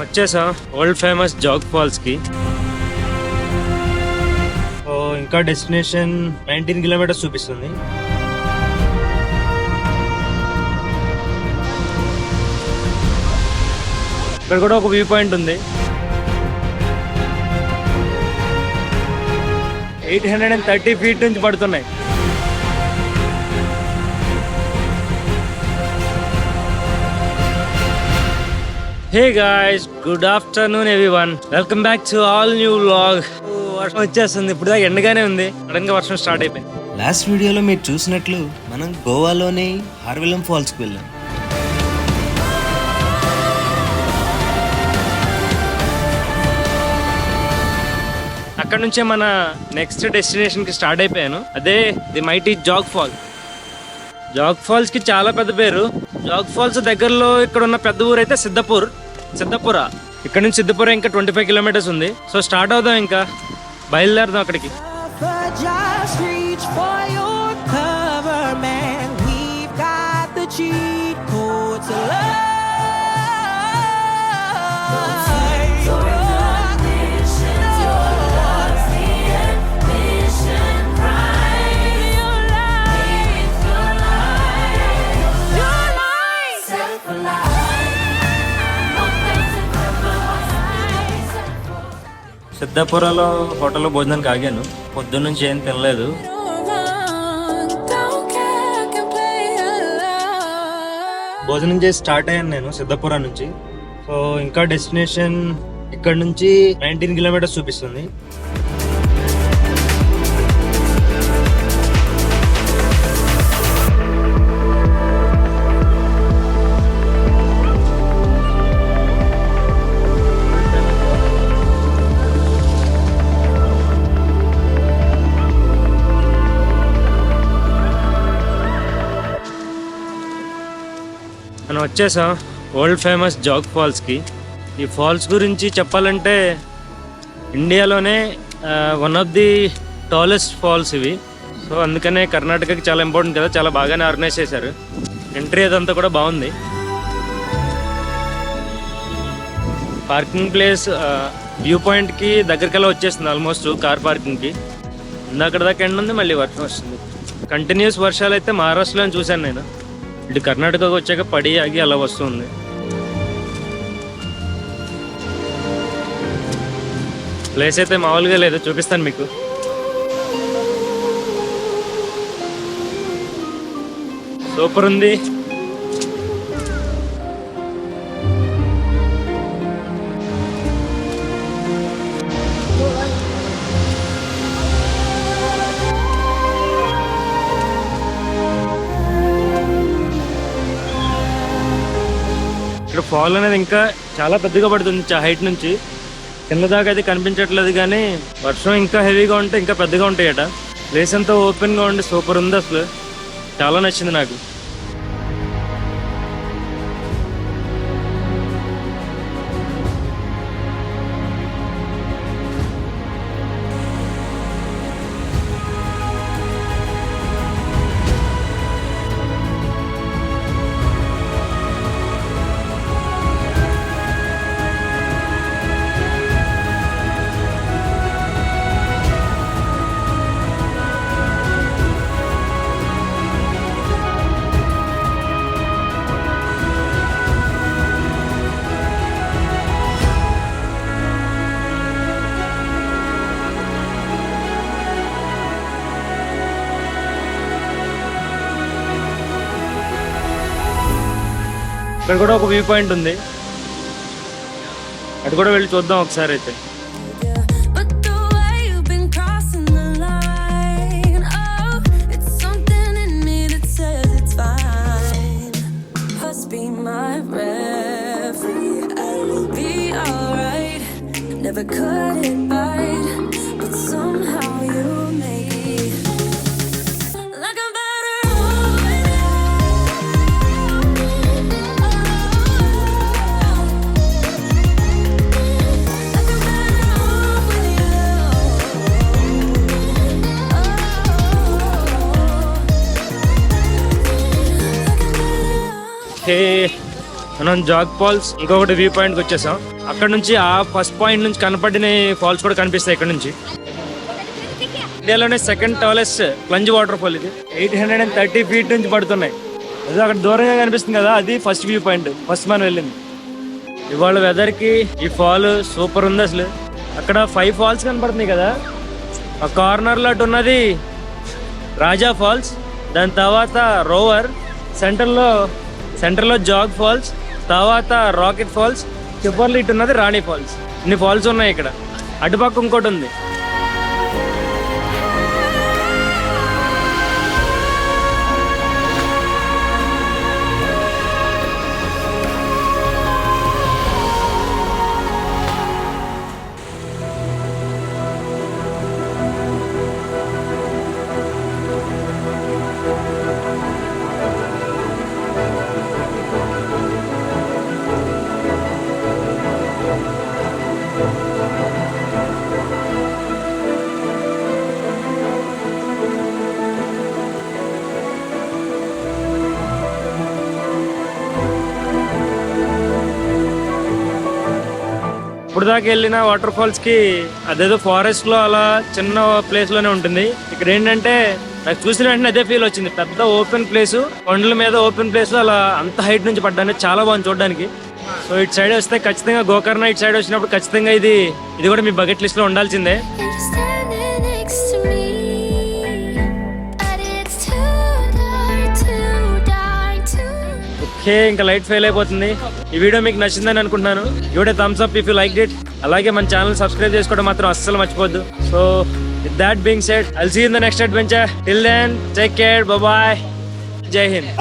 మనం వచ్చేసాం world famous zag falls కి. ఇంకా డెస్టినేషన్ 19 కిలోమీటర్స్ చూపిస్తుంది. ఇక్కడ కూడా ఒక వ్యూ పాయింట్ ఉంది. 830 ఫీట్ నుంచి పడుతున్నాయి. Hey guys, good afternoon everyone. Welcome back to all new vlog. వర్షం వచ్చేస్తుంది. ఇప్పుడు దాకా ఎండగానే ఉంది, సడన్ గా వర్షం స్టార్ట్ అయిపోయింది. లాస్ట్ వీడియోలో మీరు చూసినట్లు మనం గోవాలోని హార్విలం ఫాల్స్ కి వెళ్ళాం. అక్కడ నుంచే మన నెక్స్ట్ డెస్టినేషన్ కి స్టార్ట్ అయిపోయాను. అదే the mighty Jog fall. Jog falls కి చాలా పెద్ద పేరు. జాగ్ ఫాల్స్ దగ్గరలో ఇక్కడ ఉన్న పెద్ద ఊరు అయితే సిద్ధపుర. ఇక్కడ నుంచి సిద్ధపుర ఇంకా 25 కిలోమీటర్స్ ఉంది. సో స్టార్ట్ అవుదాం, ఇంకా బయలుదేరదాం అక్కడికి. సిద్ధాపురలో హోటల్లో భోజనానికి ఆగాను. పొద్దున్న నుంచి ఏం తినలేదు. భోజనం చేసి స్టార్ట్ అయ్యాను నేను సిద్ధాపురం నుంచి. సో ఇంకా డెస్టినేషన్ ఇక్కడ నుంచి 19 కిలోమీటర్స్ చూపిస్తుంది. మనం వచ్చేసాం వరల్డ్ ఫేమస్ జాగ్ ఫాల్స్కి. ఈ ఫాల్స్ గురించి చెప్పాలంటే ఇండియాలోనే one of the tallest falls ఇవి. సో అందుకనే కర్ణాటకకి చాలా ఇంపార్టెంట్ కదా, చాలా బాగానే ఆర్గనైజ్ చేశారు. ఎంట్రీ అదంతా కూడా బాగుంది. పార్కింగ్ ప్లేస్ వ్యూ పాయింట్కి దగ్గరికల్లా వచ్చేస్తుంది ఆల్మోస్ట్ కార్ పార్కింగ్కి. అక్కడ దాకా ఎండ ఉంది, మళ్ళీ వర్షం వస్తుంది. కంటిన్యూస్ వర్షాలు అయితే మహారాష్ట్రలో చూశాను నేను. ఇటు కర్ణాటకకు వచ్చాక పడి ఆగి అలా వస్తుంది. ప్లేస్ అయితే మామూలుగా లేదు, చూపిస్తాను మీకు. సూపర్ ఉంది. ఇక్కడ ఫాల్ అనేది ఇంకా చాలా పెద్దగా పడుతుంది హైట్ నుంచి. కింద దాకా అయితే కనిపించట్లేదు, కానీ వర్షం ఇంకా హెవీగా ఉంటే ఇంకా పెద్దగా ఉంటాయట. ప్లేస్ అంతా ఓపెన్గా ఉండి సూపర్ ఉంది. అసలు చాలా నచ్చింది నాకు. ఇక్కడ కూడా ఒక వ్యూ పాయింట్ ఉంది, అది కూడా వెళ్ళి చూద్దాం ఒకసారి అయితే. మనం జాగ్ ఫాల్స్ ఇంకొకటి వ్యూ పాయింట్కి వచ్చేసాం. అక్కడ నుంచి ఆ ఫస్ట్ పాయింట్ నుంచి కనపడిన ఫాల్స్ కూడా కనిపిస్తాయి ఇక్కడ నుంచి. ఇండియాలోనే second tallest plunge water fall ఇది. 830 ఫీట్ నుంచి పడుతున్నాయి. అదే అక్కడ దూరంగా కనిపిస్తుంది కదా, అది ఫస్ట్ వ్యూ పాయింట్, ఫస్ట్ మనం వెళ్ళింది. ఇవాళ వెదర్కి ఈ ఫాల్ సూపర్ ఉంది అసలు. అక్కడ 5 ఫాల్స్ కనపడుతున్నాయి కదా, ఆ కార్నర్లో అటు ఉన్నది రాజా ఫాల్స్, దాని తర్వాత రోవర్, సెంటర్లో జాగ్ ఫాల్స్, తర్వాత రాకెట్ ఫాల్స్, చివర్లో ఇటు ఉన్నది రాణి ఫాల్స్. ఇన్ని ఫాల్స్ ఉన్నాయి ఇక్కడ. అటుపక్క ఇంకోటి ఉంది. ఇప్పుడు దాకా వెళ్ళిన వాటర్ ఫాల్స్ కి అదేదో ఫారెస్ట్ లో అలా చిన్న ప్లేస్ లోనే ఉంటుంది. ఇక్కడ ఏంటంటే నాకు చూసిన వెంటనే అదే ఫీల్ వచ్చింది. పెద్ద ఓపెన్ ప్లేస్, కొండల మీద ఓపెన్ ప్లేస్ లో అలా అంత హైట్ నుంచి పడ్డాను, చాలా బాగుంది చూడడానికి. సో ఇటు సైడ్ వస్తే ఖచ్చితంగా గోకర్ణ, ఇటు సైడ్ వచ్చినప్పుడు ఖచ్చితంగా ఇది కూడా మీ బకెట్ లిస్ట్ లో ఉండాల్సిందే. ఓకే, ఇంకా లైట్ ఫెయిల్ అయిపోతుంది. ఈ వీడియో మీకు నచ్చిందని అనుకుంటున్నాను. Video thumbs up if you like it. అలాగే మన ఛానల్ సబ్స్క్రైబ్ చేసుకోవడం మాత్రం అస్సలు మర్చిపోద్దు. So with that being said, I'll see you in the next adventure. Till then take care, bye bye, Jai Hind.